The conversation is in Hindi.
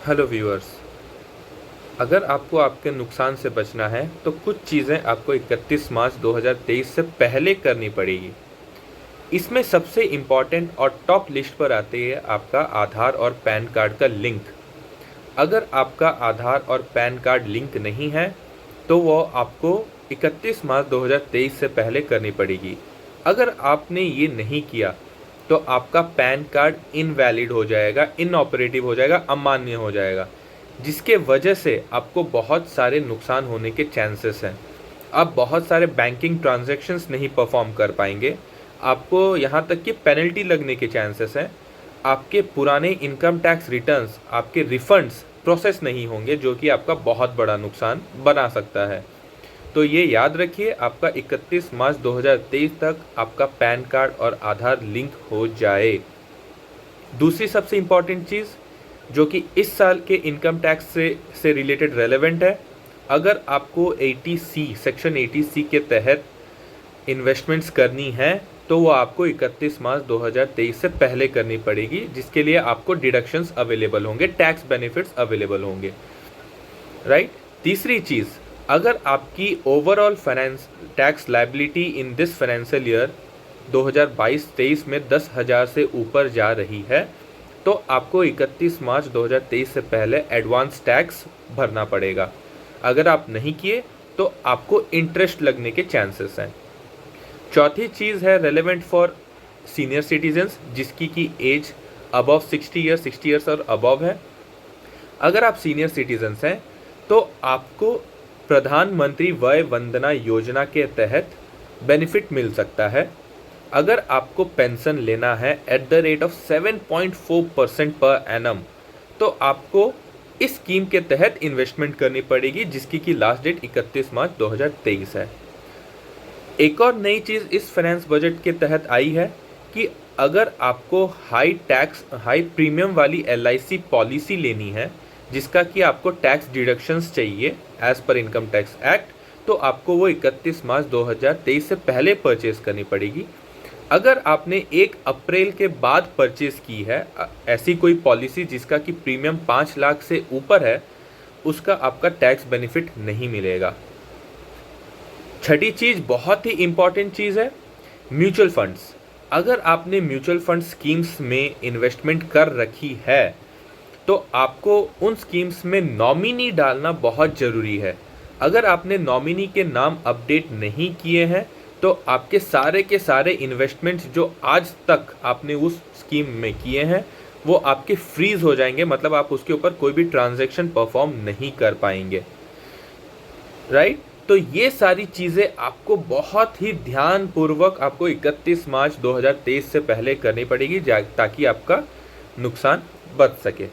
Hello viewers. अगर आपको आपके नुकसान से बचना है तो कुछ चीज़ें आपको 31 मार्च 2023 से पहले करनी पड़ेगी। इसमें सबसे इम्पॉर्टेंट और टॉप लिस्ट पर आती है आपका आधार और पैन कार्ड का लिंक। अगर आपका आधार और पैन कार्ड लिंक नहीं है तो वो आपको 31 मार्च 2023 से पहले करनी पड़ेगी। अगर आपने ये नहीं किया तो आपका पैन कार्ड इनवैलिड हो जाएगा, इनऑपरेटिव हो जाएगा, अमान्य हो जाएगा, जिसके वजह से आपको बहुत सारे नुकसान होने के चांसेस हैं। आप बहुत सारे बैंकिंग ट्रांजैक्शंस नहीं परफॉर्म कर पाएंगे, आपको यहाँ तक कि पेनल्टी लगने के चांसेस हैं। आपके पुराने इनकम टैक्स रिटर्न्स, आपके रिफंड्स प्रोसेस नहीं होंगे, जो कि आपका बहुत बड़ा नुकसान बना सकता है। तो ये याद रखिए, आपका 31 मार्च 2023 तक आपका पैन कार्ड और आधार लिंक हो जाए। दूसरी सबसे इम्पॉर्टेंट चीज़ जो कि इस साल के इनकम टैक्स से रिलेटेड रेलेवेंट है, अगर आपको 80C सेक्शन 80C के तहत इन्वेस्टमेंट्स करनी है तो वो आपको 31 मार्च 2023 से पहले करनी पड़ेगी, जिसके लिए आपको डिडक्शंस अवेलेबल होंगे, टैक्स बेनिफिट्स अवेलेबल होंगे, राइट। तीसरी चीज़, अगर आपकी overall finance tax liability in this financial year 2022-23 में 10,000 से ऊपर जा रही है तो आपको 31 मार्च 2023 से पहले एडवांस टैक्स भरना पड़ेगा। अगर आप नहीं किए तो आपको इंटरेस्ट लगने के चांसेस हैं। चौथी चीज़ है रेलेवेंट फॉर सीनियर सिटीजन्स, जिसकी की एज अबव 60 ईयर्स और अबव है। अगर आप सीनियर सिटीजन्स हैं तो आपको प्रधानमंत्री वय वंदना योजना के तहत बेनिफिट मिल सकता है। अगर आपको पेंशन लेना है at the rate of 7.4% per annum तो आपको इस स्कीम के तहत इन्वेस्टमेंट करनी पड़ेगी, जिसकी की लास्ट डेट 31 मार्च 2023 है। एक और नई चीज़ इस फाइनेंस बजट के तहत आई है कि अगर आपको हाई प्रीमियम वाली LIC पॉलिसी लेनी है, जिसका कि आपको टैक्स डिडक्शंस चाहिए as per income tax act, तो आपको वो 31 मार्च 2023 से पहले परचेज करनी पड़ेगी। अगर आपने 1 अप्रैल के बाद परचेज की है ऐसी कोई पॉलिसी जिसका कि प्रीमियम 5 लाख से ऊपर है, उसका आपका टैक्स बेनिफिट नहीं मिलेगा। छठी चीज़ बहुत ही इम्पॉर्टेंट चीज़ है, म्यूचुअल फंड्स। अगर आपने म्यूचुअल फंड स्कीम्स में इन्वेस्टमेंट कर रखी है तो आपको उन स्कीम्स में नॉमिनी डालना बहुत ज़रूरी है। अगर आपने नॉमिनी के नाम अपडेट नहीं किए हैं तो आपके सारे के सारे इन्वेस्टमेंट्स जो आज तक आपने उस स्कीम में किए हैं वो आपके फ्रीज हो जाएंगे, मतलब आप उसके ऊपर कोई भी ट्रांजैक्शन परफॉर्म नहीं कर पाएंगे, राइट। तो ये सारी चीज़ें आपको बहुत ही ध्यानपूर्वक आपको 31 मार्च 2023 से पहले करनी पड़ेगी ताकि आपका नुकसान बच सके।